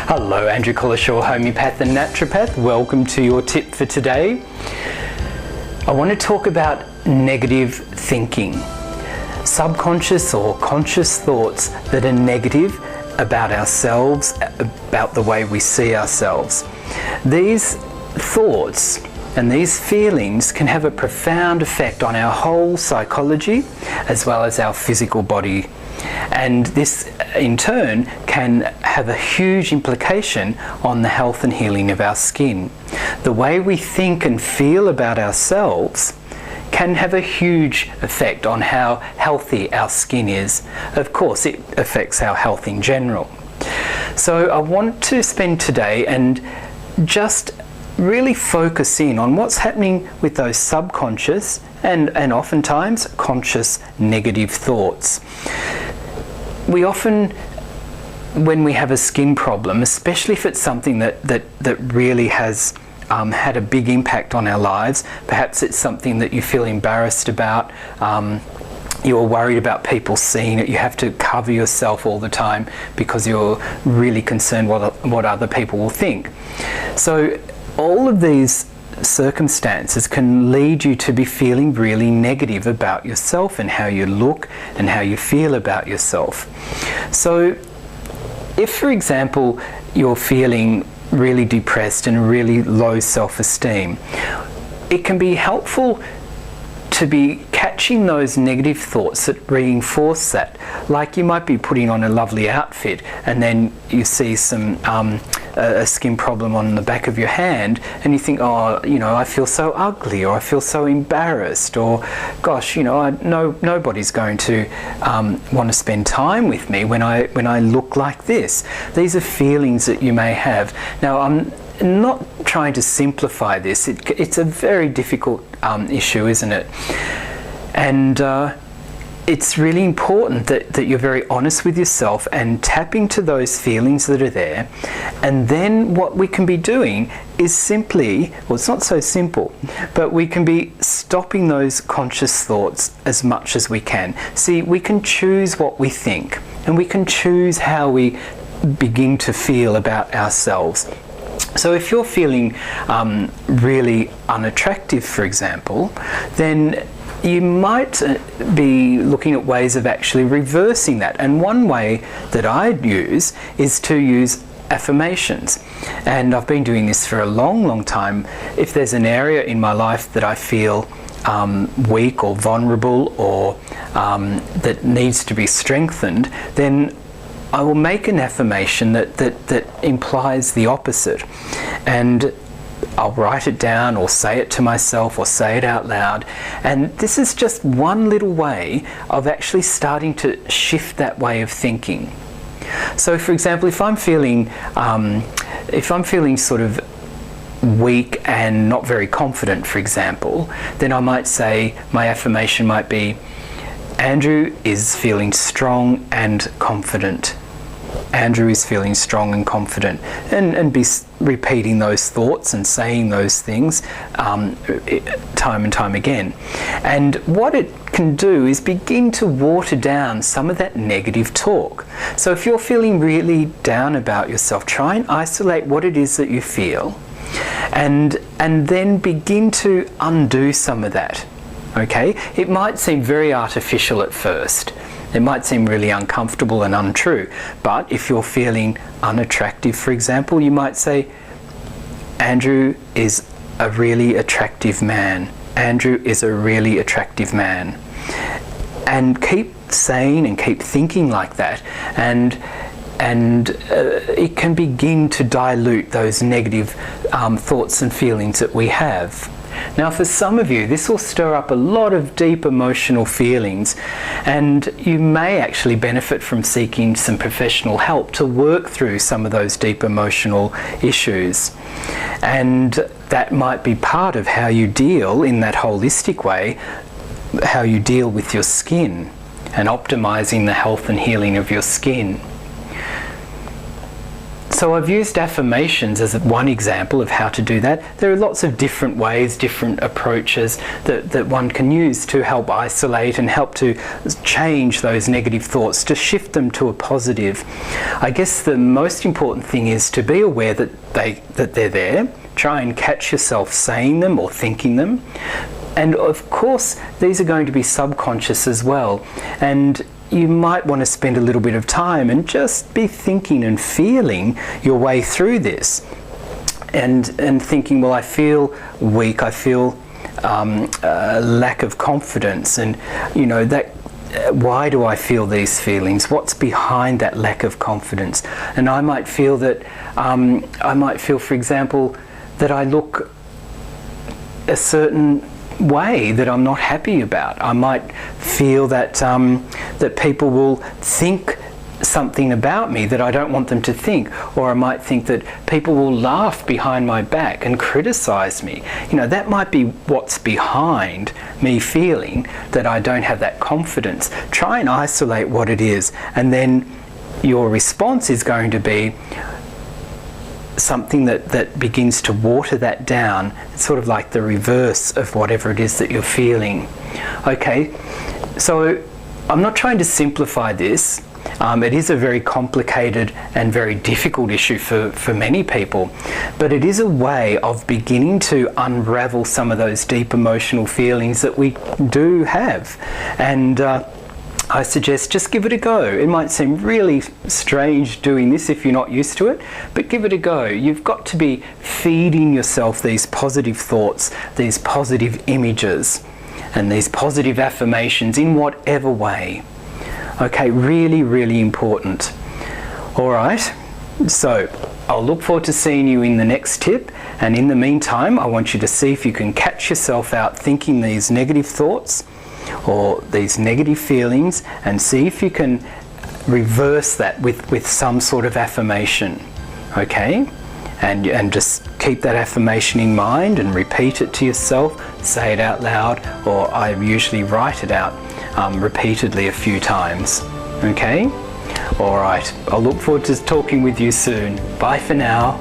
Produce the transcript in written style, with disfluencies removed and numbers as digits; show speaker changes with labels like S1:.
S1: Hello, Andrew Collishaw, homeopath and naturopath. Welcome to your tip for today. I want to talk about negative thinking. Subconscious or conscious thoughts that are negative about ourselves, about the way we see ourselves. These thoughts and these feelings can have a profound effect on our whole psychology as well as our physical body. And this in turn can have a huge implication on the health and healing of our skin. The way we think and feel about ourselves can have a huge effect on how healthy our skin is. Of course, it affects our health in general. So I want to spend today and just really focus in on what's happening with those subconscious and oftentimes conscious negative thoughts. We often, when we have a skin problem, especially if it's something that really has had a big impact on our lives, perhaps it's something that you feel embarrassed about, you're worried about people seeing it, you have to cover yourself all the time because you're really concerned what other people will think. So all of these circumstances can lead you to be feeling really negative about yourself and how you look and how you feel about yourself. So if, for example, you're feeling really depressed and really low self-esteem, it can be helpful to be catching those negative thoughts that reinforce that. Like you might be putting on a lovely outfit and then you see some a skin problem on the back of your hand and you think, oh, you know, I feel so ugly, or I feel so embarrassed, or gosh, you know, nobody's going to want to spend time with me when I look like this. These are feelings that you may have. Now, I'm not trying to simplify this. It's a very difficult issue, isn't it? And it's really important that you're very honest with yourself and tap into those feelings that are there. And then what we can be doing is simply, well, it's not so simple, but we can be stopping those conscious thoughts as much as we can. See, we can choose what we think, and we can choose how we begin to feel about ourselves. So if you're feeling really unattractive, for example, then you might be looking at ways of actually reversing that. And one way that I'd use is to use affirmations. And I've been doing this for a long time. If there's an area in my life that I feel weak or vulnerable, or that needs to be strengthened, then I will make an affirmation that implies the opposite. And I'll write it down or say it to myself or say it out loud. And this is just one little way of actually starting to shift that way of thinking. So for example, if I'm feeling sort of weak and not very confident, for example, then I might say, my affirmation might be, Andrew is feeling strong and confident. Andrew is feeling strong and confident, and be repeating those thoughts and saying those things time and time again. And what it can do is begin to water down some of that negative talk. So if you're feeling really down about yourself, try and isolate what it is that you feel, and then begin to undo some of that. Okay? It might seem very artificial at first. It might seem really uncomfortable and untrue, but if you're feeling unattractive, for example, you might say, Andrew is a really attractive man. Andrew is a really attractive man. And keep saying and keep thinking like that, and it can begin to dilute those negative thoughts and feelings that we have. Now, for some of you, this will stir up a lot of deep emotional feelings, and you may actually benefit from seeking some professional help to work through some of those deep emotional issues. And that might be part of how you deal in that holistic way, how you deal with your skin and optimizing the health and healing of your skin. So I've used affirmations as one example of how to do that. There are lots of different ways, different approaches that one can use to help isolate and help to change those negative thoughts, to shift them to a positive. I guess the most important thing is to be aware that they're there. Try and catch yourself saying them or thinking them. And of course, these are going to be subconscious as well. And you might want to spend a little bit of time and just be thinking and feeling your way through this. And thinking, well, I feel weak, I feel lack of confidence, and why do I feel these feelings? What's behind that lack of confidence? And I might feel that, for example, that I look a certain way that I'm not happy about. I might feel that that people will think something about me that I don't want them to think, or I might think that people will laugh behind my back and criticize me. That might be what's behind me feeling that I don't have that confidence. Try and isolate what it is, and then your response is going to be something that begins to water that down. It's sort of like the reverse of whatever it is that you're feeling. Okay, so I'm not trying to simplify this. It is a very complicated and very difficult issue for many people, but it is a way of beginning to unravel some of those deep emotional feelings that we do have. And I suggest just give it a go. It might seem really strange doing this if you're not used to it, but give it a go. You've got to be feeding yourself these positive thoughts, these positive images, and these positive affirmations in whatever way. Okay, really, really important. All right, so I'll look forward to seeing you in the next tip, and in the meantime, I want you to see if you can catch yourself out thinking these negative thoughts or these negative feelings, and see if you can reverse that with some sort of affirmation. Okay, and just keep that affirmation in mind and repeat it to yourself. Say it out loud, or I usually write it out repeatedly a few times. Okay, all right, I'll look forward to talking with you soon. Bye for now.